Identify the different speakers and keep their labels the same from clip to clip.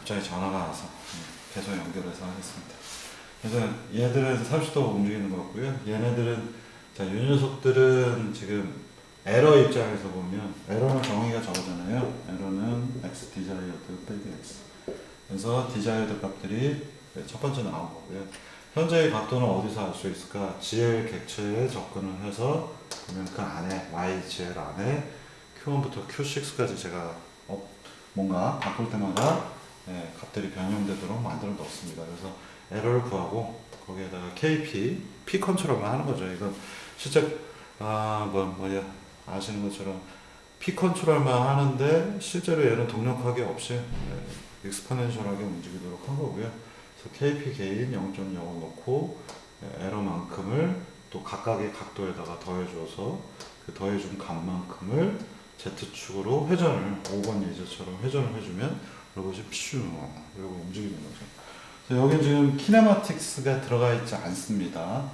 Speaker 1: 갑자기 전화가 와서 계속 연결해서 하겠습니다. 그래서 얘들은 30도 움직이는 거고요. 얘네들은 자, 이 녀석들은 지금 에러 입장에서 보면 에러는 정의가 저거잖아요. 에러는 x 디자이어드 빼기 x. 그래서 디자이어드 값들이 첫 번째 나온 거고요. 현재의 각도는 어디서 알 수 있을까? GL 객체에 접근을 해서 그러면 그 안에 YGL 안에 Q1부터 Q6까지 제가 뭔가 바꿀 때마다 값들이 변형되도록 만들어 넣습니다. 그래서 에러를 구하고 거기에다가 KP, P 컨트롤만 하는 거죠. 이건 실제 아시는 것처럼 P 컨트롤만 하는데 실제로 얘는 동력하기 없이 익스포넨셜하게 움직이도록 한 거고요. 그래서 KP 게인 0.0을 넣고 에러만큼을 또 각각의 각도에다가 더해줘서 그 더해준 값만큼을 Z축으로 회전을 5번 예제처럼 회전을 해주면 로봇이 퓨 이러고 움직이는 거죠. 그래서 여기 지금 키네마틱스가 들어가 있지 않습니다.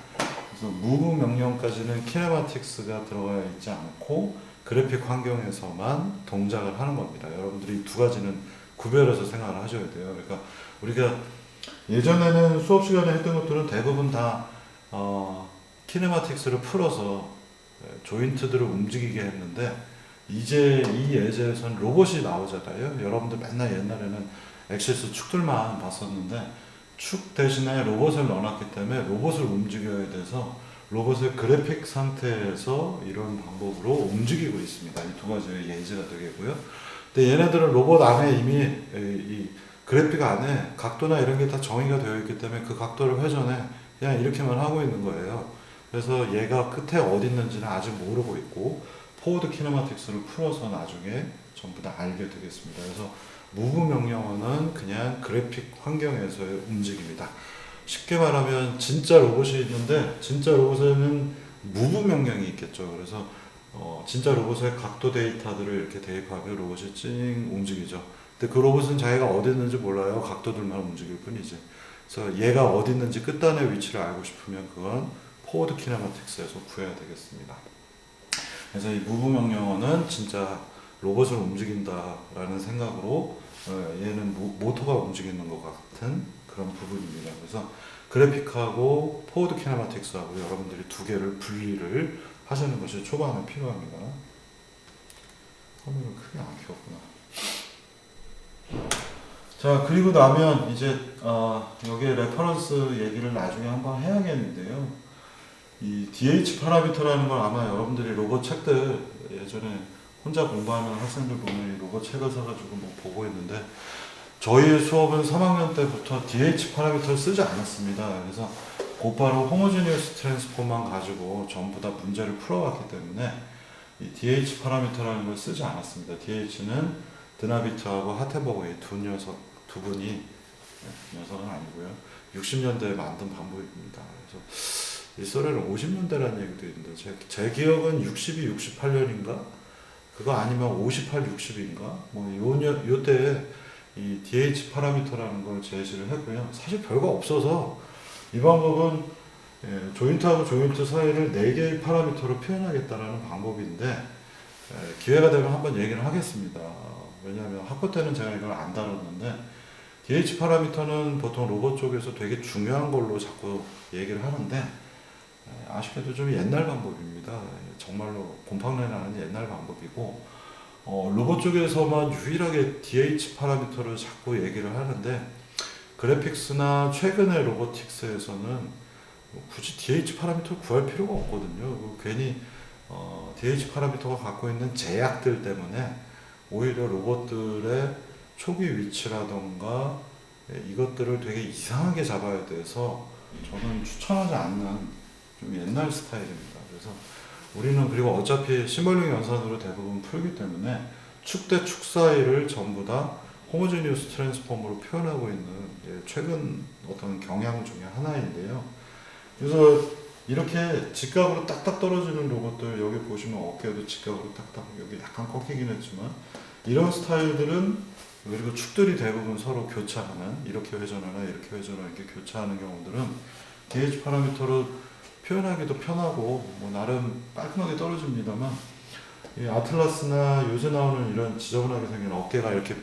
Speaker 1: 그래서 무브 명령까지는 키네마틱스가 들어가 있지 않고 그래픽 환경에서만 동작을 하는 겁니다. 여러분들이 두 가지는 구별해서 생각을 하셔야 돼요. 그러니까 우리가 예전에는 수업 시간에 했던 것들은 대부분 다 키네마틱스를 풀어서 조인트들을 움직이게 했는데 이제 이 예제에서는 로봇이 나오잖아요. 여러분들 맨날 옛날에는 엑시스 축들만 봤었는데 축 대신에 로봇을 넣어놨기 때문에 로봇을 움직여야 돼서 로봇을 그래픽 상태에서 이런 방법으로 움직이고 있습니다. 이 두 가지의 예제가 되겠고요. 근데 얘네들은 로봇 안에 이미 이 그래픽 안에 각도나 이런 게 다 정의가 되어 있기 때문에 그 각도를 회전해 그냥 이렇게만 하고 있는 거예요. 그래서 얘가 끝에 어디 있는지는 아직 모르고 있고 포워드 키네마틱스를 풀어서 나중에 전부 다 알게 되겠습니다. 그래서 무브 명령어는 그냥 그래픽 환경에서의 움직임이다. 쉽게 말하면 진짜 로봇이 있는데 진짜 로봇에는 무브 명령이 있겠죠. 그래서 진짜 로봇의 각도 데이터들을 이렇게 대입하면 로봇이 찡 움직이죠. 근데 그 로봇은 자기가 어디 있는지 몰라요. 각도들만 움직일 뿐이지. 그래서 얘가 어디 있는지 끝단의 위치를 알고 싶으면 그건 포워드 키네마틱스에서 구해야 되겠습니다. 그래서 이 무브 명령어는 진짜 로봇을 움직인다라는 생각으로 얘는 모터가 움직이는 것 같은 그런 부분입니다. 그래서 그래픽하고 포워드 키네마틱스하고 여러분들이 두 개를 분리를 하시는 것이 초반에 필요합니다. 화면을 크게 안 켰구나. 자, 그리고 나면 이제 여기에 레퍼런스 얘기를 나중에 한번 해야겠는데요. 이 DH 파라미터라는 걸 아마 여러분들이 로봇 책들 예전에 혼자 공부하는 학생들 보면 이 로봇 책을 사가지고 뭐 보고 있는데 저희 수업은 3학년 때부터 DH 파라미터를 쓰지 않았습니다. 그래서 곧바로 호모지니어스 트랜스폼만 가지고 전부 다 문제를 풀어왔기 때문에 이 DH 파라미터라는 걸 쓰지 않았습니다. DH는 드나비트하고 하텐버그의 두 분이 녀석은 아니고요. 60년대에 만든 방법입니다. 그래서 이 소리는 50년대라는 얘기도 있는데 제 기억은 62, 68년인가? 그거 아니면 58, 60인가? 뭐 요때에 이 DH 파라미터라는 걸 제시를 했고요. 사실 별거 없어서 이 방법은 조인트하고 조인트 사이를 4개의 파라미터로 표현하겠다라는 방법인데 기회가 되면 한번 얘기를 하겠습니다. 왜냐하면 학부 때는 제가 이걸 안 다뤘는데 DH 파라미터는 보통 로봇 쪽에서 되게 중요한 걸로 자꾸 얘기를 하는데 아쉽게도 좀 옛날 방법입니다. 정말로 곰팡내 나는 옛날 방법이고 로봇 쪽에서만 유일하게 DH 파라미터를 자꾸 얘기를 하는데 그래픽스나 최근의 로보틱스에서는 굳이 DH 파라미터를 구할 필요가 없거든요. 괜히 DH 파라미터가 갖고 있는 제약들 때문에 오히려 로봇들의 초기 위치라던가 이것들을 되게 이상하게 잡아야 돼서 저는 추천하지 않는 좀 옛날 스타일입니다. 그래서 우리는 그리고 어차피 심벌링 연산으로 대부분 풀기 때문에 축 대 축 사이를 전부 다 호모지니어스 트랜스폼으로 표현하고 있는 최근 어떤 경향 중에 하나인데요. 그래서 이렇게 직각으로 딱딱 떨어지는 로봇들 여기 보시면 어깨도 직각으로 딱딱 여기 약간 꺾이긴 했지만 이런 스타일들은 그리고 축들이 대부분 서로 교차하는 이렇게 회전하나 이렇게 회전하나 이렇게 교차하는 경우들은 DH 파라미터로 표현하기도 편하고 뭐 나름 깔끔하게 떨어집니다만 이 아틀라스나 요새 나오는 이런 지저분하게 생긴 어깨가 이렇게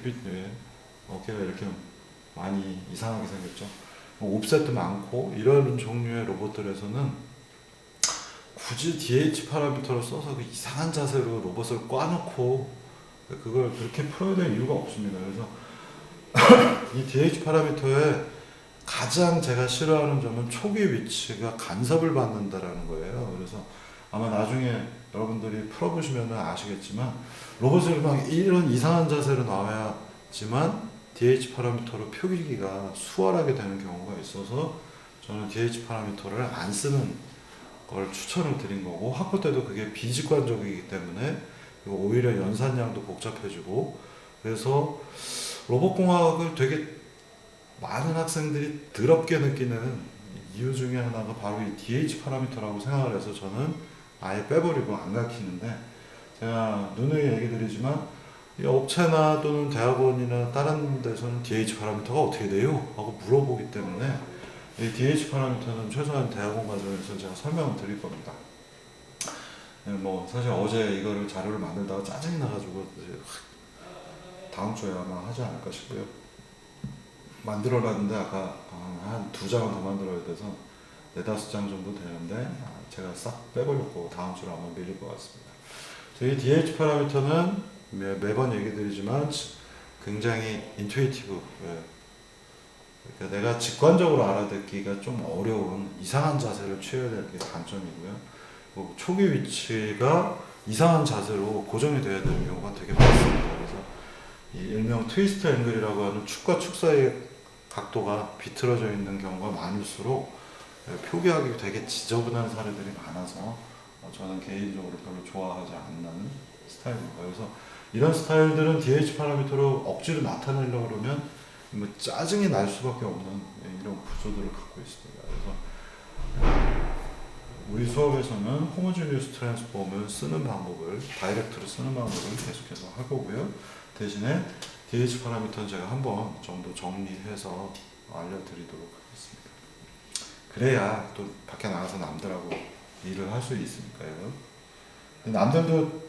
Speaker 1: 많이 이상하게 생겼죠. 옵셋도 많고 이런 종류의 로봇들에서는 굳이 DH 파라미터를 써서 그 이상한 자세로 로봇을 꽈놓고 그걸 그렇게 풀어야 될 이유가 없습니다. 그래서 이 DH 파라미터의 가장 제가 싫어하는 점은 초기 위치가 간섭을 받는다라는 거예요. 그래서 아마 나중에 여러분들이 풀어보시면 아시겠지만 로봇을 막 이런 이상한 자세로 나와야지만 DH 파라미터로 표기가 수월하게 되는 경우가 있어서 저는 DH 파라미터를 안 쓰는 걸 추천을 드린 거고, 학부 때도 그게 비직관적이기 때문에 오히려 연산량도 복잡해지고, 그래서 로봇공학을 되게 많은 학생들이 더럽게 느끼는 이유 중에 하나가 바로 이 DH 파라미터라고 생각을 해서 저는 아예 빼버리고 안 가르치는데, 제가 누누이 얘기 드리지만 이 업체나 또는 대학원이나 다른 데서는 DH 파라미터가 어떻게 돼요? 하고 물어보기 때문에 이 DH 파라미터는 최소한 대학원 과정에서 제가 설명을 드릴 겁니다. 뭐 사실 어제 이거를 자료를 만들다가 짜증이 나가지고 다음 주에 아마 하지 않을까 싶고요. 만들어놨는데 아까 한 2장은 더 만들어야 돼서 4-5장 정도 되는데 제가 싹 빼버렸고 다음 주로 아마 밀릴 것 같습니다. 저희 DH 파라미터는 매번 얘기 드리지만 굉장히 인투이티브, 그러니까 내가 직관적으로 알아듣기가 좀 어려운 이상한 자세를 취해야 되는 게 단점이고요. 초기 위치가 이상한 자세로 고정이 돼야 되는 경우가 되게 많습니다. 그래서 이 일명 트위스트 앵글이라고 하는 축과 축 사이의 각도가 비틀어져 있는 경우가 많을수록 표기하기 되게 지저분한 사례들이 많아서 저는 개인적으로 별로 좋아하지 않는 스타일입니다. 그래서 이런 스타일들은 DH 파라미터로 억지로 나타내려고 그러면 뭐 짜증이 날 수밖에 없는 이런 구조들을 갖고 있습니다. 그래서 우리 수업에서는 호모지니어스 트랜스폼을 쓰는 방법을, 다이렉트로 쓰는 방법을 계속해서 할 거고요. 대신에 DH 파라미터는 제가 한 번 정도 정리해서 알려드리도록 하겠습니다. 그래야 또 밖에 나가서 남들하고 일을 할 수 있으니까요. 남들도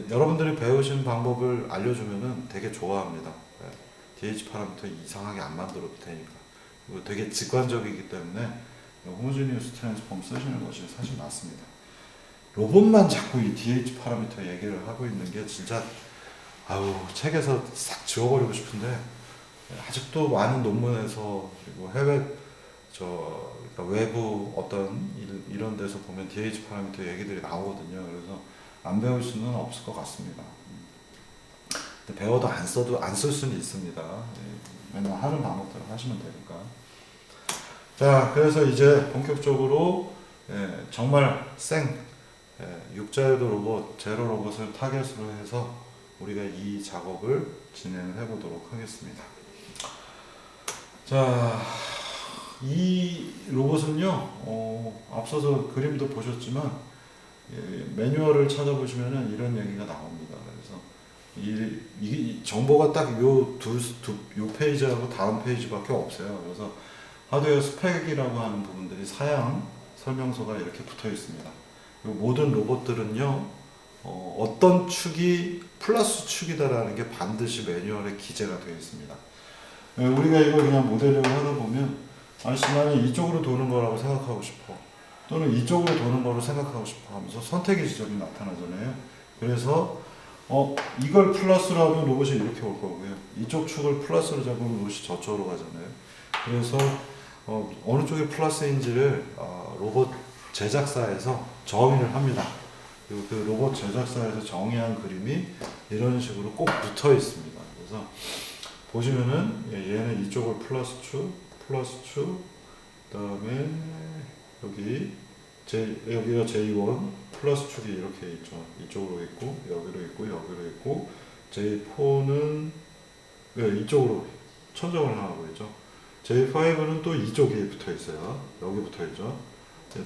Speaker 1: 여러분들이 배우신 방법을 알려주면은 되게 좋아합니다. DH 파라미터 이상하게 안 만들어도 되니까. 그리고 되게 직관적이기 때문에 호모지니어스 트랜스폼 쓰시는 것이 사실 맞습니다. 로봇만 자꾸 이 DH 파라미터 얘기를 하고 있는 게 진짜 책에서 싹 지워버리고 싶은데, 아직도 많은 논문에서 그리고 해외 그러니까 외부 어떤 이런 데서 보면 DH 파라미터 얘기들이 나오거든요. 그래서 안 배울 수는 없을 것 같습니다. 근데 배워도 안 쓸 수는 있습니다. 맨날 하는 방법대로 하시면 되니까. 자, 그래서 이제 본격적으로 정말 육자유도 로봇, 제로 로봇을 타겟으로 해서 우리가 이 작업을 진행을 해보도록 하겠습니다. 자, 이 로봇은요, 앞서서 그림도 보셨지만 매뉴얼을 찾아보시면은 이런 얘기가 나옵니다. 그래서 이 정보가 딱 요 페이지하고 다음 페이지밖에 없어요. 그래서 하드웨어 스펙이라고 하는 부분들이 사양 설명서가 이렇게 붙어 있습니다. 모든 로봇들은요, 어떤 축이 플러스 축이다라는 게 반드시 매뉴얼에 기재가 되어 있습니다. 우리가 이걸 그냥 모델링을 하다 보면, 나는 이쪽으로 도는 거라고 생각하고 싶어, 또는 이쪽으로 도는 거로 생각하고 싶어 하면서 선택의 지점이 나타나잖아요. 그래서 이걸 플러스로 하면 로봇이 이렇게 올 거고요. 이쪽 축을 플러스로 잡으면 로봇이 저쪽으로 가잖아요. 그래서 어느 쪽이 플러스인지를 로봇 제작사에서 정의를 합니다. 그리고 그 로봇 제작사에서 정의한 그림이 이런 식으로 꼭 붙어 있습니다. 그래서 보시면은 얘는 이쪽을 플러스 축, 그다음에 여기가 J1 플러스 축이 이렇게 있죠. 이쪽으로 있고 여기로 있고 J4는 이쪽으로 천정을 하고 있죠. J5는 또 이쪽에 붙어 있어요. 여기 붙어 있죠.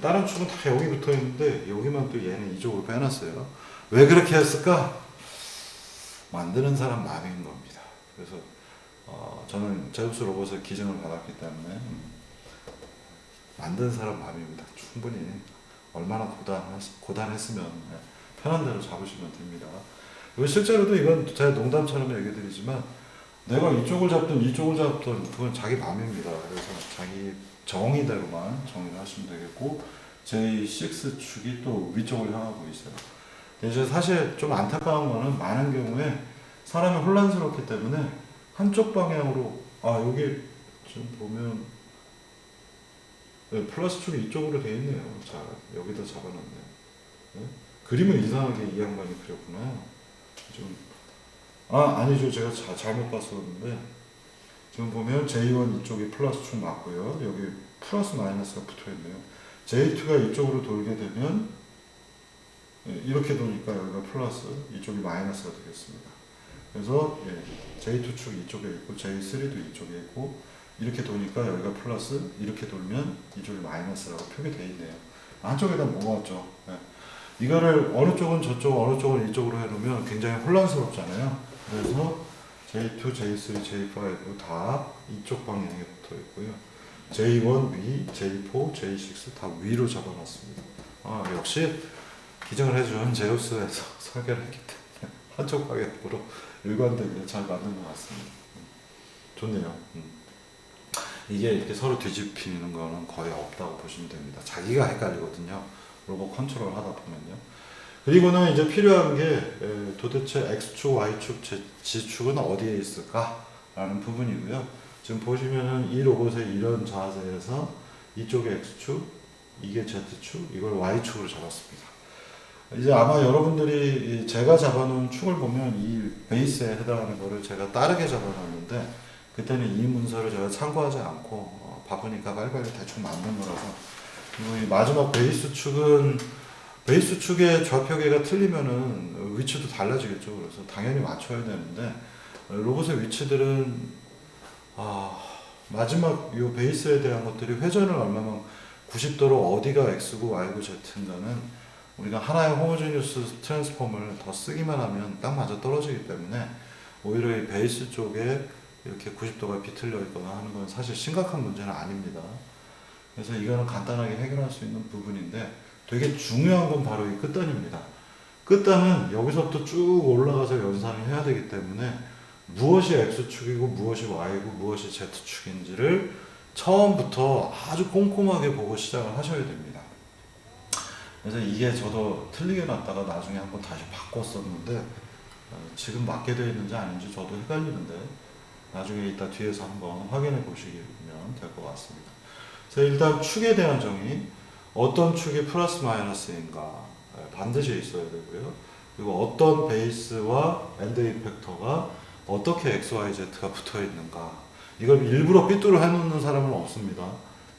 Speaker 1: 다른 축은 다 여기 붙어 있는데 여기만 또 얘는 이쪽으로 빼놨어요. 왜 그렇게 했을까? 만드는 사람 마음인 겁니다. 그래서 저는 제우스 로봇을 기증을 받았기 때문에 만든 사람 마음입니다. 충분히 얼마나 고단했으면 편한 대로 잡으시면 됩니다. 실제로도 이건 제가 농담처럼 얘기 드리지만 내가 이쪽을 잡든 이쪽을 잡든 그건 자기 마음입니다. 그래서 자기 정의대로만 정의를 하시면 되겠고 J6 축이 또 위쪽을 향하고 있어요. 이제 사실 좀 안타까운 거는 많은 경우에 사람이 혼란스럽기 때문에 한쪽 방향으로 여기 좀 보면 네, 플러스 축이 이쪽으로 돼 있네요. 자 여기다 잡아놨네. 네? 그림을 이상하게 이 양반이 그렸구나. 좀 아니죠. 제가 잘못 봤었는데 지금 보면 J1 이쪽이 플러스 축 맞고요. 여기 플러스 마이너스가 붙어있네요. J2가 이쪽으로 돌게 되면 이렇게 도니까 여기가 플러스, 이쪽이 마이너스가 되겠습니다. 그래서 J2 축 이쪽에 있고 J3도 이쪽에 있고 이렇게 도니까 여기가 플러스, 이렇게 돌면 이쪽이 마이너스라고 표기되어 있네요. 한쪽에다 모았죠. 이거를 어느 쪽은 저쪽, 어느 쪽은 이쪽으로 해놓으면 굉장히 혼란스럽잖아요. 그래서 J2, J3, J5 다 이쪽 방향에 붙어 있고요. J1 위, J4, J6 다 위로 잡아놨습니다. 역시 기증을 해준 제우스에서 설계를 했기 때문에 한쪽 방향으로 일관되게 잘 만든 것 같습니다. 좋네요. 이게 이렇게 서로 뒤집히는 거는 거의 없다고 보시면 됩니다. 자기가 헷갈리거든요. 로봇 컨트롤 하다 보면요. 그리고는 이제 필요한 게 도대체 X축, Y축, Z축은 어디에 있을까? 라는 부분이고요. 지금 보시면은 이 로봇의 이런 자세에서 이쪽에 X축, 이게 Z축, 이걸 Y축으로 잡았습니다. 이제 아마 여러분들이 제가 잡아놓은 축을 보면 이 베이스에 해당하는 거를 제가 다르게 잡아놨는데 그때는 이 문서를 제가 참고하지 않고 바쁘니까 빨리빨리 대충 만든 거라서 그리고 이 마지막 베이스 축의 좌표계가 틀리면은 위치도 달라지겠죠. 그래서 당연히 맞춰야 되는데 로봇의 위치들은 마지막 이 베이스에 대한 것들이 회전을 얼마만 90도로 어디가 X고 Y고 Z인가는 우리가 하나의 호모제니우스 트랜스폼을 더 쓰기만 하면 딱 맞아 떨어지기 때문에 오히려 이 베이스 쪽에 이렇게 90도가 비틀려 있거나 하는 건 사실 심각한 문제는 아닙니다. 그래서 이거는 간단하게 해결할 수 있는 부분인데 되게 중요한 건 바로 이 끝단입니다. 끝단은 여기서부터 쭉 올라가서 연산을 해야 되기 때문에 무엇이 X축이고 무엇이 Y고 무엇이 Z축인지를 처음부터 아주 꼼꼼하게 보고 시작을 하셔야 됩니다. 그래서 이게 저도 틀리게 놨다가 나중에 한번 다시 바꿨었는데 지금 맞게 되어 있는지 아닌지 저도 헷갈리는데 나중에 이따 뒤에서 한번 확인해 보시면 될 것 같습니다. 그래서 일단 축에 대한 정의, 어떤 축이 플러스 마이너스인가 반드시 있어야 되고요. 그리고 어떤 베이스와 엔드 이펙터가 어떻게 XYZ가 붙어 있는가, 이걸 일부러 삐뚤어 해놓는 사람은 없습니다.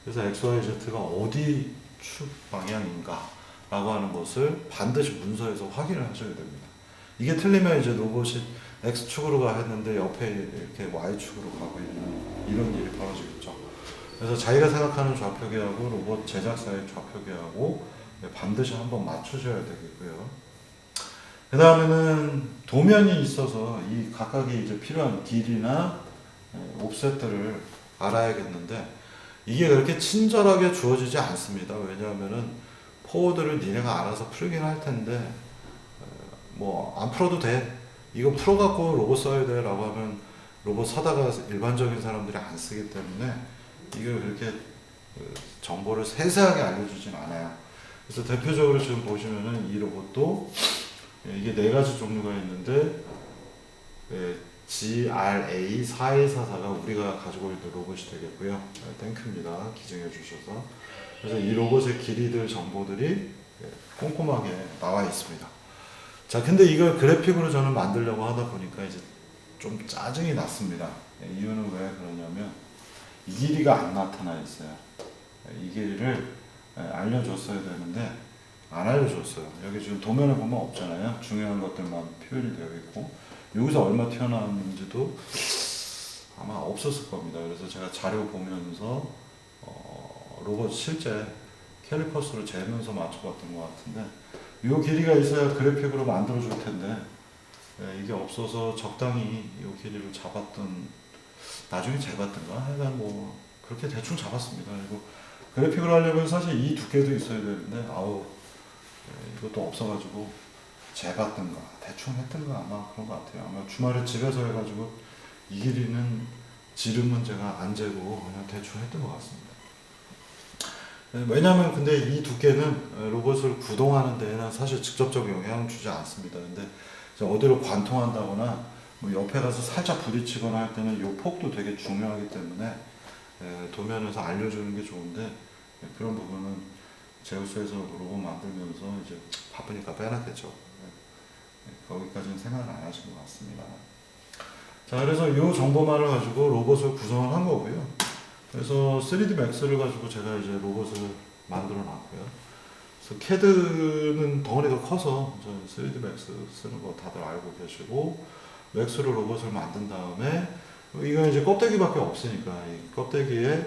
Speaker 1: 그래서 XYZ가 어디 축 방향인가 라고 하는 것을 반드시 문서에서 확인을 하셔야 됩니다. 이게 틀리면 이제 로봇이 X축으로 가 했는데 옆에 이렇게 Y축으로 가고 있는 이런 일이 벌어지겠죠. 그래서 자기가 생각하는 좌표계하고 로봇 제작사의 좌표계하고 반드시 한번 맞추셔야 되겠고요. 그 다음에는 도면이 있어서 이 각각의 이제 필요한 길이나 옵셋들을 알아야겠는데 이게 그렇게 친절하게 주어지지 않습니다. 왜냐하면은 포워드를 니네가 알아서 풀긴 할 텐데 안 풀어도 돼. 이거 풀어갖고 로봇 써야 돼 라고 하면 로봇 사다가 일반적인 사람들이 안 쓰기 때문에 이걸 그렇게 정보를 세세하게 알려주진 않아요. 그래서 대표적으로 지금 보시면은 이 로봇도 이게 네 가지 종류가 있는데 GRA4144가 우리가 가지고 있는 로봇이 되겠고요. 땡큐입니다. 기증해 주셔서. 그래서 이 로봇의 길이들 정보들이 꼼꼼하게 나와 있습니다. 자, 근데 이걸 그래픽으로 저는 만들려고 하다 보니까 이제 좀 짜증이 났습니다. 이유는 왜 그러냐면 이 길이가 안 나타나 있어요. 이 길이를 알려줬어야 되는데 안 알려줬어요. 여기 지금 도면을 보면 없잖아요. 중요한 것들만 표현이 되어 있고 여기서 얼마 튀어나왔는지도 아마 없었을 겁니다. 그래서 제가 자료 보면서 로봇 실제 캘리퍼스로 재면서 맞춰봤던 것 같은데 이 길이가 있어야 그래픽으로 만들어줄 텐데 이게 없어서 적당히 이 길이를 잡았던, 나중에 재봤던가 하여간 그렇게 대충 잡았습니다. 그리고 그래픽을 하려면 사실 이 두께도 있어야 되는데 이것도 없어가지고 재봤던가 대충 했던가 아마 그런 것 같아요. 아마 주말에 집에서 해가지고 이 길이는 지름은 제가 안 재고 그냥 대충 했던 것 같습니다. 왜냐하면 근데 이 두께는 로봇을 구동하는 데에는 사실 직접적 영향을 주지 않습니다. 근데 어디로 관통한다거나 뭐 옆에 가서 살짝 부딪히거나 할 때는 이 폭도 되게 중요하기 때문에 도면에서 알려주는 게 좋은데 그런 부분은 제우스에서 로봇 만들면서 이제 바쁘니까 빼놨겠죠. 거기까지는 생각을 안 하신 것 같습니다. 자, 그래서 이 정보만을 가지고 로봇을 구성을 한 거고요. 그래서 3D Max를 가지고 제가 이제 로봇을 만들어 놨고요. 그래서 CAD는 덩어리가 커서 3D Max 쓰는 거 다들 알고 계시고, 맥스로 로봇을 만든 다음에 이건 이제 껍데기밖에 없으니까 이 껍데기에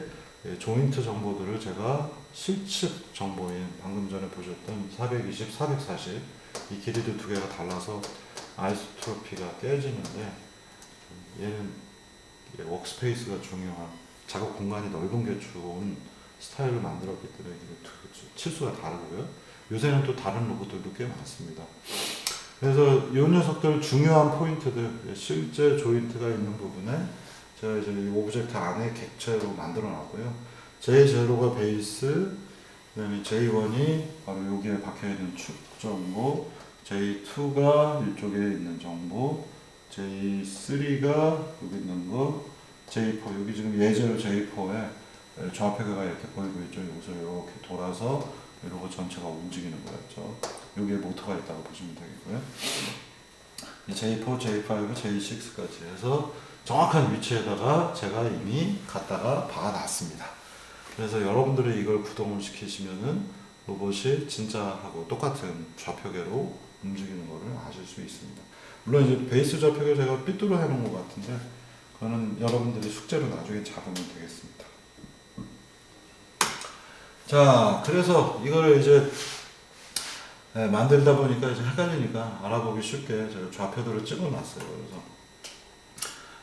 Speaker 1: 조인트 정보들을 제가 실측 정보인 방금 전에 보셨던 420, 440 이 길이도 두 개가 달라서 아이소트로피가 깨지는데, 얘는 워크스페이스가 중요한 작업 공간이 넓은 게 좋은 스타일을 만들었기 때문에 치수가 다르고요. 요새는 또 다른 로봇들도 꽤 많습니다. 그래서 이 녀석들 중요한 포인트들, 실제 조인트가 있는 부분에 제가 이제 이 오브젝트 안에 객체로 만들어 놨고요. J0가 베이스, 그 다음에 J1이 바로 여기에 박혀 있는 축 정보, J2가 이쪽에 있는 정보, J3가 여기 있는 거, J4, 여기 지금 예제로 J4에 좌표가 이렇게 보이고 있죠. 여기서 이렇게 돌아서 로봇 전체가 움직이는 거였죠. 여기에 모터가 있다고 보시면 되겠고요. J4, J5, J6까지 해서 정확한 위치에다가 제가 이미 갖다가 박아놨습니다. 그래서 여러분들이 이걸 구동을 시키시면은 로봇이 진짜하고 똑같은 좌표계로 움직이는 것을 아실 수 있습니다. 물론 이제 베이스 좌표계 제가 삐뚤어 해놓은 것 같은데 그거는 여러분들이 숙제로 나중에 잡으면 되겠습니다. 자, 그래서 이거를 이제 만들다 보니까 이제 헷갈리니까 알아보기 쉽게 제가 좌표들을 찍어놨어요. 그래서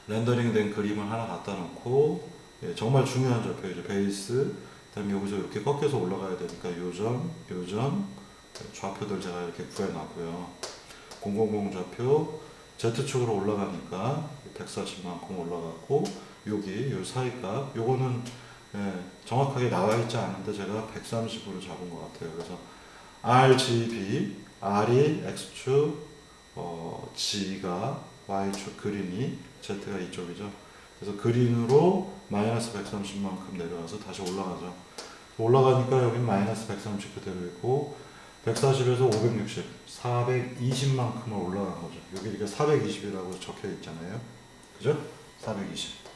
Speaker 1: 렌더링된 그림을 하나 갖다 놓고, 정말 중요한 좌표, 이제 베이스, 그다음에 여기서 이렇게 꺾여서 올라가야 되니까 요점, 좌표들 제가 이렇게 구해놨고요. 000 좌표, Z축으로 올라가니까 140만큼 올라갔고, 여기 요 사이값, 요거는 정확하게 나와 있지 않은데 제가 130으로 잡은 것 같아요. 그래서 RGB, R이 X축, G가 Y축, 그린이 Z가 이쪽이죠. 그래서 그린으로 마이너스 130만큼 내려와서 다시 올라가죠. 올라가니까 여기 마이너스 130 그대로 있고, 140에서 560, 420만큼을 올라간 거죠. 여기 이렇게 420이라고 적혀 있잖아요. 그죠? 420.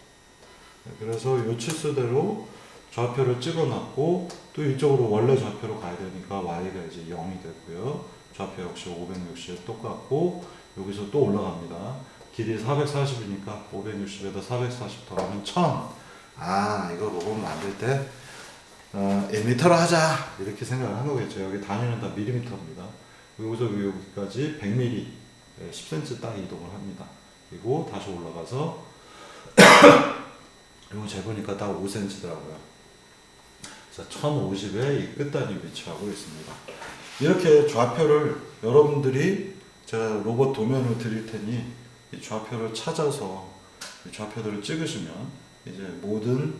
Speaker 1: 그래서 이 치수대로 좌표를 찍어놨고, 또 이쪽으로 원래 좌표로 가야 되니까 y가 이제 0이 되고요. 좌표 역시 560 똑같고, 여기서 또 올라갑니다. 길이 440이니까 560에다 440 더하면 1000. 아, 이거 로봇 만들 때 1m로 하자 이렇게 생각을 한 거겠죠. 여기 단위는 다 밀리미터입니다. 여기서 여기까지 100mm, 10cm 딱 이동을 합니다. 그리고 다시 올라가서 이거 재보니까 딱 5cm더라고요. 그래서 1050에 이 끝단이 위치하고 있습니다. 이렇게 좌표를 여러분들이 제가 로봇 도면을 드릴 테니 이 좌표를 찾아서 이 좌표들을 찍으시면 이제 모든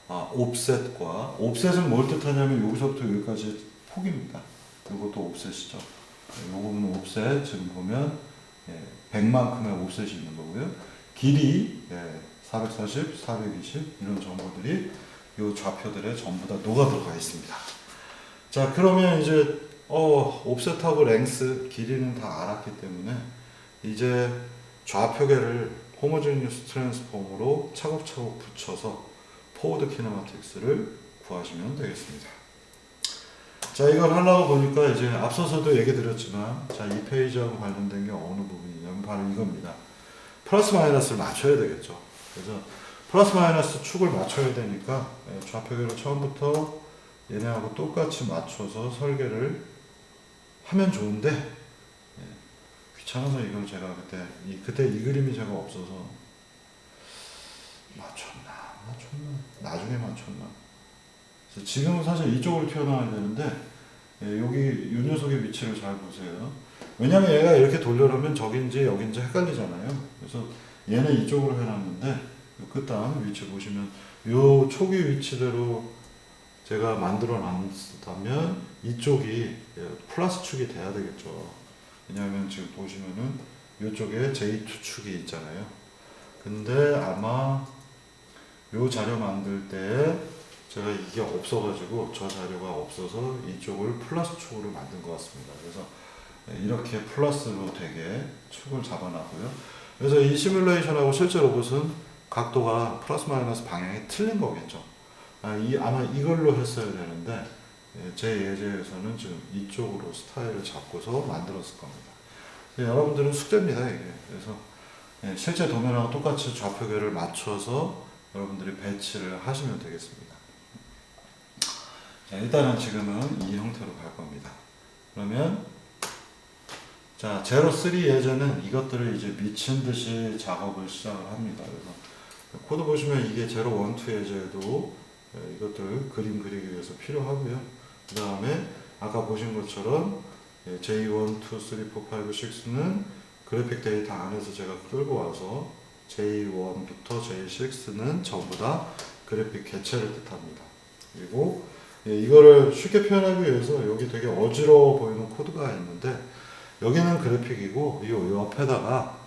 Speaker 1: 옵셋과, 옵셋은 뭘 뜻하냐면 여기서부터 여기까지 폭입니다. 이것도 옵셋이죠. 이 부분은 옵셋, 지금 보면 100만큼의 옵셋이 있는 거고요. 길이 440, 420 이런 정보들이 이 좌표들에 전부 다 녹아 들어가 있습니다. 자, 그러면 이제 옵셋하고 랭스, 길이는 다 알았기 때문에 이제 좌표계를 호모제니어스 트랜스폼으로 차곡차곡 붙여서 포워드 키네마틱스를 구하시면 되겠습니다. 자, 이걸 하려고 보니까 이제 앞서서도 얘기 드렸지만, 자, 이 페이지하고 관련된 게 어느 부분이냐면 바로 이겁니다. 플러스 마이너스를 맞춰야 되겠죠. 그래서 플러스 마이너스 축을 맞춰야 되니까 좌표계를 처음부터 얘네하고 똑같이 맞춰서 설계를 하면 좋은데, 귀찮아서 이걸 제가 그때 이 그림이 제가 없어서 맞췄나 나중에 맞췄나. 그래서 지금은 사실 이쪽으로 튀어나와야 되는데, 여기 이 녀석의 위치를 잘 보세요. 왜냐면 얘가 이렇게 돌려놓으면 저긴지 여긴지 헷갈리잖아요. 그래서 얘는 이쪽으로 해놨는데 끝단 위치 보시면 요 초기 위치대로 제가 만들어 놨다면 이쪽이 플러스 축이 돼야 되겠죠. 왜냐하면 지금 보시면은 이쪽에 J2 축이 있잖아요. 근데 아마 요 자료 만들 때 제가 이게 없어가지고 저 자료가 없어서 이쪽을 플러스 축으로 만든 것 같습니다. 그래서 이렇게 플러스로 되게 축을 잡아놨고요. 그래서 이 시뮬레이션하고 실제 로봇은 각도가 플러스 마이너스 방향이 틀린 거겠죠. 아마 이걸로 했어야 되는데 제 예제에서는 지금 이쪽으로 스타일을 잡고서 만들었을 겁니다. 여러분들은 숙제입니다 이게. 그래서 실제 도면하고 똑같이 좌표계를 맞춰서 여러분들이 배치를 하시면 되겠습니다. 자, 일단은 지금은 이 형태로 갈 겁니다. 그러면 자, 제로 3 예제는 이것들을 이제 미친 듯이 작업을 시작을 합니다. 그래서 코드 보시면 이게 제로 1, 2 예제에도 이것들 그림 그리기 위해서 필요하고요. 그 다음에 아까 보신 것처럼 J1, 2, 3, 4, 5, 6는 그래픽 데이터 안에서 제가 끌고 와서 J1부터 J6는 전부 다 그래픽 개체를 뜻합니다. 그리고 이거를 쉽게 표현하기 위해서 여기 되게 어지러워 보이는 코드가 있는데 여기는 그래픽이고 이 옆에다가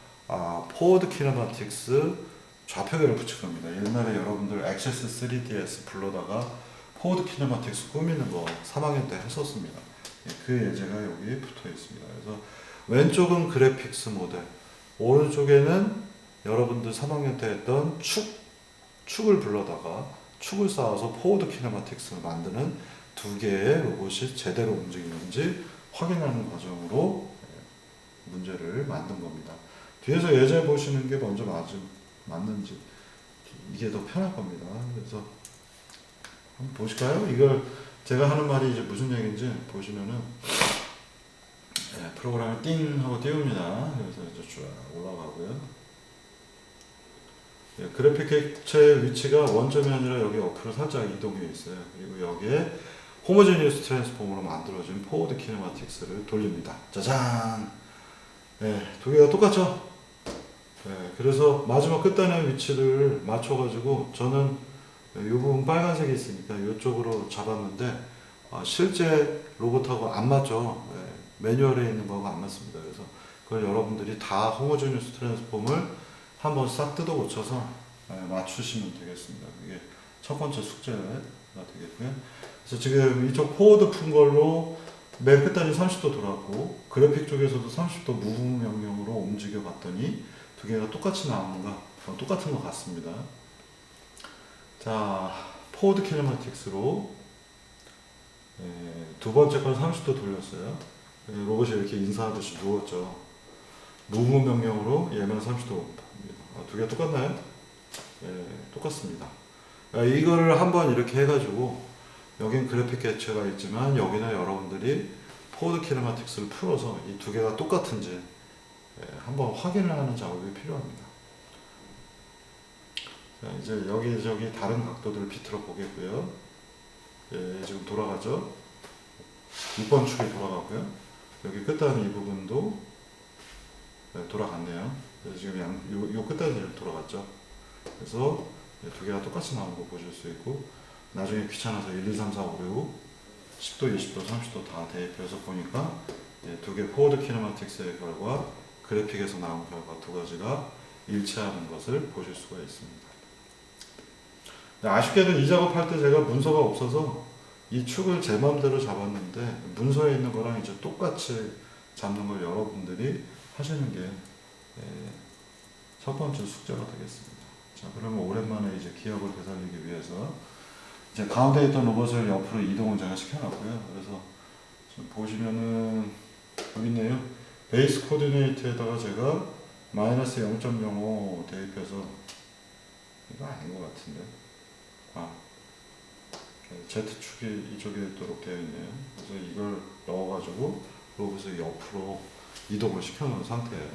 Speaker 1: 포워드 키네마틱스 좌표계를 붙일 겁니다. 옛날에 여러분들 액세스 3ds 불러다가 포워드 키네마틱스 꾸미는 거 3학년 때 했었습니다. 그 예제가 여기 붙어 있습니다. 그래서 왼쪽은 그래픽스 모델, 오른쪽에는 여러분들 3학년 때 했던 축을 불러다가 축을 쌓아서 포워드 키네마틱스를 만드는 두 개의 로봇이 제대로 움직이는지 확인하는 과정으로 문제를 만든 겁니다. 뒤에서 예제 보시는 게 먼저 맞는지 이게 더 편할 겁니다. 그래서 한번 보실까요? 이걸 제가 하는 말이 이제 무슨 얘기인지 보시면은 프로그램을 띵 하고 띄웁니다. 그래서 이제 쭉 올라가고요. 그래픽 객체의 위치가 원점이 아니라 여기 옆으로 살짝 이동해 있어요. 그리고 여기에 호모제니어스 트랜스폼으로 만들어진 포워드 키네마틱스를 돌립니다. 짜잔! 두 개가 똑같죠? 그래서 마지막 끝단의 위치를 맞춰가지고 저는 이 부분 빨간색이 있으니까 이쪽으로 잡았는데 실제 로봇하고 안 맞죠. 매뉴얼에 있는 거하고 안 맞습니다. 그래서 그걸 여러분들이 다 호모제니어스 트랜스폼을 한번 싹 뜯어 고쳐서 맞추시면 되겠습니다. 이게 첫 번째 숙제가 되겠고요. 그래서 지금 이쪽 포워드 푼 걸로 맨 끝단이 30도 돌았고 그래픽 쪽에서도 30도 무브 명령으로 움직여 봤더니 두 개가 똑같이 나오는가? 똑같은 것 같습니다. 자, 포워드 키네마틱스로 두 번째 건 30도 돌렸어요. 로봇이 이렇게 인사하듯이 누웠죠. 무브 명령으로 얘만 30도 두 개 똑같나요? 똑같습니다. 이거를 한번 이렇게 해가지고 여긴 그래픽 개체가 있지만 여기는 여러분들이 포워드 키네마틱스를 풀어서 이 두 개가 똑같은지 한번 확인을 하는 작업이 필요합니다. 자, 이제 여기저기 다른 각도들을 비틀어 보겠고요. 지금 돌아가죠. 6번 축이 돌아가고요. 여기 끝단 이 부분도 돌아갔네요. 그래서 지금 요 끝단이 돌아갔죠. 그래서 두 개가 똑같이 나오는 거 보실 수 있고 나중에 귀찮아서 1, 2, 3, 4, 5, 6 10도, 20도, 30도 다 대입해서 보니까 두 개 포워드 키네마틱스의 결과 그래픽에서 나온 결과 두 가지가 일치하는 것을 보실 수가 있습니다. 아쉽게도 이 작업할 때 제가 문서가 없어서 이 축을 제 마음대로 잡았는데 문서에 있는 거랑 이제 똑같이 잡는 걸 여러분들이 하시는 게 첫 번째 숙제가 되겠습니다. 자, 그러면 오랜만에 이제 기억을 되살리기 위해서 이제 가운데 있던 로봇을 옆으로 이동을 제가 시켜놨고요. 그래서 지금 보시면은 여기 있네요. 베이스 코디네이트에다가 제가 마이너스 0.05 대입해서 이거 아닌 것 같은데. Z축이 이쪽에 있도록 되어 있네요. 그래서 이걸 넣어가지고 로봇을 옆으로 이동을 시켜놓은 상태예요.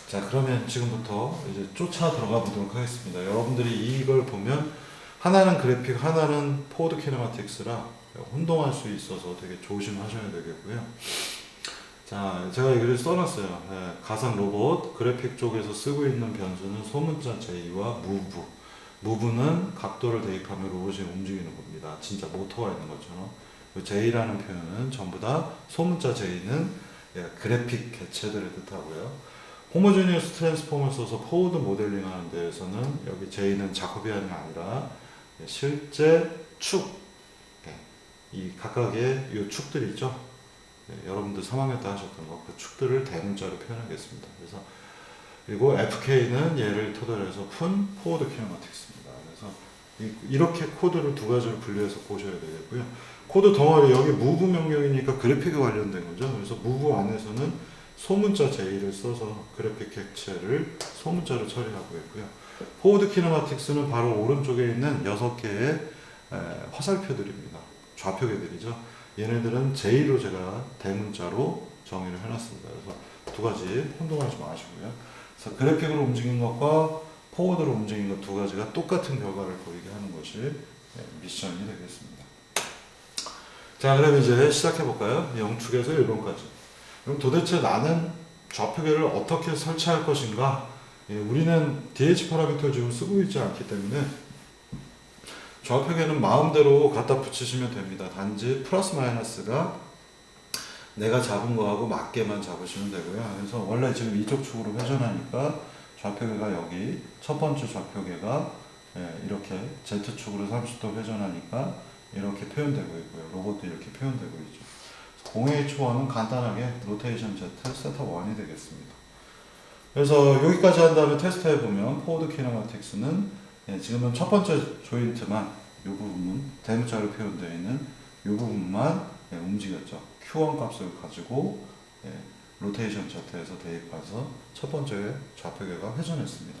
Speaker 1: 자, 그러면 지금부터 이제 쫓아 들어가 보도록 하겠습니다. 여러분들이 이걸 보면 하나는 그래픽, 하나는 포워드 키네마틱스라 혼동할 수 있어서 되게 조심하셔야 되겠고요. 자, 제가 여기를 써놨어요. 예, 가상 로봇 그래픽 쪽에서 쓰고 있는 변수는 소문자 J와 move. move는 각도를 대입하면 로봇이 움직이는 겁니다. 진짜 모터가 있는 것처럼. J라는 표현은 전부 다 소문자 J는 예, 그래픽 개체들을 뜻하고요. 호모지니어스 트랜스폼을 써서 포워드 모델링 하는 데에서는 여기 J는 자코비안이 아니라 예, 실제 축, 예, 이 각각의 이 축들이 있죠. 예, 여러분들 3학년 때 하셨던 거, 그 축들을 대문자로 표현하겠습니다. 그래서 그리고 FK는 얘를 토대로 해서 푼 포워드 키네마틱스입니다. 그래서 이렇게 코드를 두 가지로 분류해서 보셔야 되겠고요. 코드 덩어리 여기 move 명령이니까 그래픽에 관련된 거죠. 그래서 move 안에서는 소문자 J를 써서 그래픽 객체를 소문자로 처리하고 있고요. 포워드 키네마틱스는 바로 오른쪽에 있는 6개의 화살표들입니다. 좌표계들이죠. 얘네들은 J로 제가 대문자로 정의를 해놨습니다. 그래서 두 가지 혼동하지 마시고요. 그래서 그래픽으로 움직이는 것과 포워드로 움직이는 것 두 가지가 똑같은 결과를 보이게 하는 것이 미션이 되겠습니다. 자, 그럼 이제 시작해 볼까요? 0축에서 1번까지. 그럼 도대체 나는 좌표계를 어떻게 설치할 것인가? 예, 우리는 DH 파라미터를 지금 쓰고 있지 않기 때문에 좌표계는 마음대로 갖다 붙이시면 됩니다. 단지 플러스 마이너스가 내가 잡은 거하고 맞게만 잡으시면 되고요. 그래서 원래 지금 이쪽 축으로 회전하니까 좌표계가 여기 첫 번째 좌표계가 이렇게 Z축으로 30도 회전하니까 이렇게 표현되고 있고요. 로봇도 이렇게 표현되고 있죠. 0H1은 간단하게 로테이션 Z 셋업 1이 되겠습니다. 그래서 여기까지 한 다음에 테스트 해보면 포워드 키네마틱스는 지금은 첫 번째 조인트만 이 부분은 대문자로 표현되어 있는 이 부분만 움직였죠. Q1 값을 가지고 로테이션 Z에서 대입해서 첫 번째 좌표계가 회전했습니다.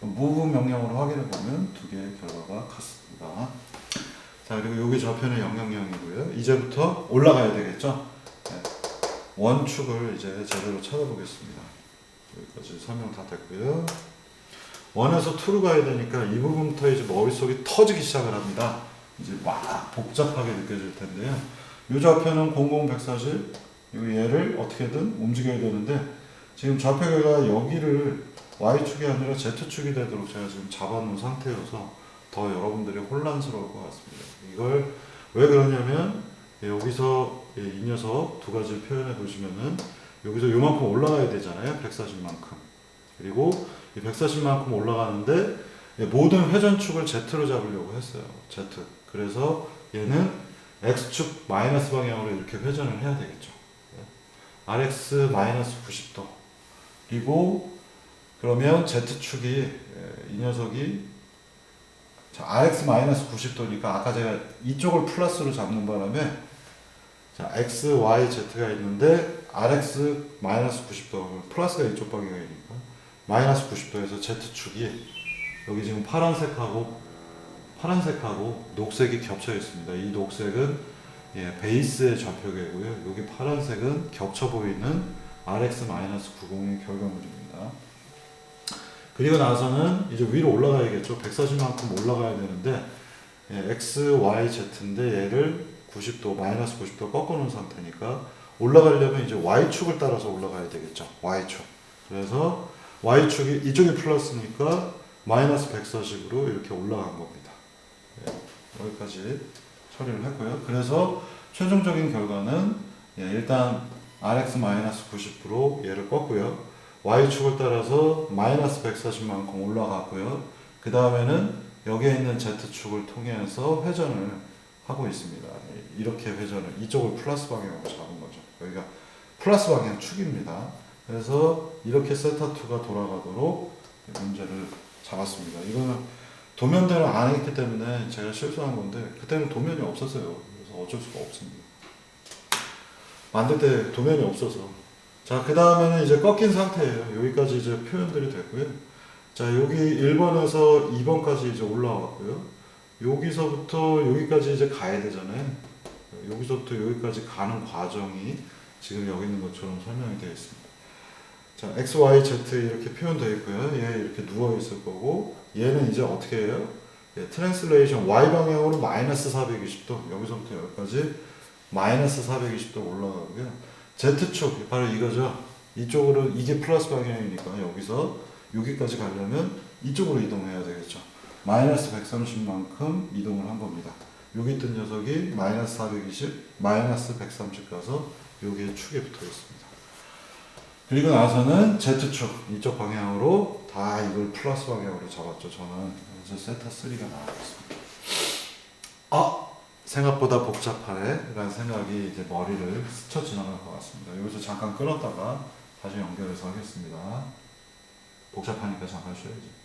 Speaker 1: move 명령으로 확인해 보면 두 개의 결과가 같습니다. 자, 그리고 여기 좌표는 000이고요. 이제부터 올라가야 되겠죠. 원축을 이제 제대로 찾아보겠습니다. 여기까지 설명 다 됐고요. 1에서 2로 가야 되니까 이 부분부터 이제 머릿속이 터지기 시작을 합니다. 이제 막 복잡하게 느껴질 텐데요. 이 좌표는 00140, 얘를 어떻게든 움직여야 되는데 지금 좌표계가 여기를 Y축이 아니라 Z축이 되도록 제가 지금 잡아놓은 상태여서 더 여러분들이 혼란스러울 것 같습니다. 이걸 왜 그러냐면 여기서 이 녀석 두 가지를 표현해 보시면은 여기서 요만큼 올라가야 되잖아요. 140만큼. 그리고 이 140만큼 올라가는데 모든 회전축을 Z로 잡으려고 했어요. Z. 그래서 얘는 X축 마이너스 방향으로 이렇게 회전을 해야 되겠죠. RX 마이너스 90도. 그리고 그러면 Z축이 이 녀석이 자, RX 마이너스 90도니까 아까 제가 이쪽을 플러스로 잡는 바람에 자, X, Y, Z가 있는데 RX 마이너스 90도 플러스가 이쪽 방향이니까 마이너스 90도에서 Z축이 여기 지금 파란색하고 녹색이 겹쳐 있습니다. 이 녹색은 베이스의 좌표계고요. 여기 파란색은 겹쳐 보이는 RX-90의 결과물입니다. 그리고 나서는 이제 위로 올라가야겠죠. 140만큼 올라가야 되는데 X, Y, Z인데 얘를 90도, 마이너스 90도 꺾어놓은 상태니까 올라가려면 이제 Y축을 따라서 올라가야 되겠죠. Y축. 그래서 Y축이 이쪽이 플러스니까 마이너스 140으로 이렇게 올라간 겁니다. 여기까지 처리를 했고요. 그래서 최종적인 결과는 일단 RX-90%로 얘를 껐고요. Y축을 따라서 마이너스 140만큼 올라갔고요. 그 다음에는 여기에 있는 Z축을 통해서 회전을 하고 있습니다. 이렇게 회전을 이쪽을 플러스 방향으로 잡은 거죠. 여기가 플러스 방향 축입니다. 그래서 이렇게 세타2가 돌아가도록 문제를 잡았습니다. 이거는 도면대로 안 했기 때문에 제가 실수한 건데 그때는 도면이 없었어요. 그래서 어쩔 수가 없습니다. 만들 때 도면이 없어서 자, 그 다음에는 이제 꺾인 상태예요. 여기까지 이제 표현들이 됐고요. 자, 여기 1번에서 2번까지 이제 올라왔고요. 여기서부터 여기까지 이제 가야 되잖아요. 여기서부터 여기까지 가는 과정이 지금 여기 있는 것처럼 설명이 되어 있습니다. 자, X, Y, Z 이렇게 표현되어 있고요. 얘 이렇게 누워 있을 거고, 얘는 이제 어떻게 해요? 트랜슬레이션 Y 방향으로 마이너스 420도, 여기서부터 여기까지 마이너스 420도 올라가고요. Z축 바로 이거죠. 이쪽으로 이게 플러스 방향이니까 여기서 여기까지 가려면 이쪽으로 이동해야 되겠죠. 마이너스 130만큼 이동을 한 겁니다. 여기 있던 녀석이 마이너스 420, 마이너스 130 가서 여기에 축에 붙어 있습니다. 그리고 나서는 Z축 이쪽 방향으로 다 이걸 플러스 방향으로 잡았죠. 저는 그래서 세타 3가 나왔습니다. 생각보다 복잡하네 라는 생각이 이제 머리를 스쳐 지나갈 것 같습니다. 여기서 잠깐 끊었다가 다시 연결해서 하겠습니다. 복잡하니까 잠깐 쉬어야죠.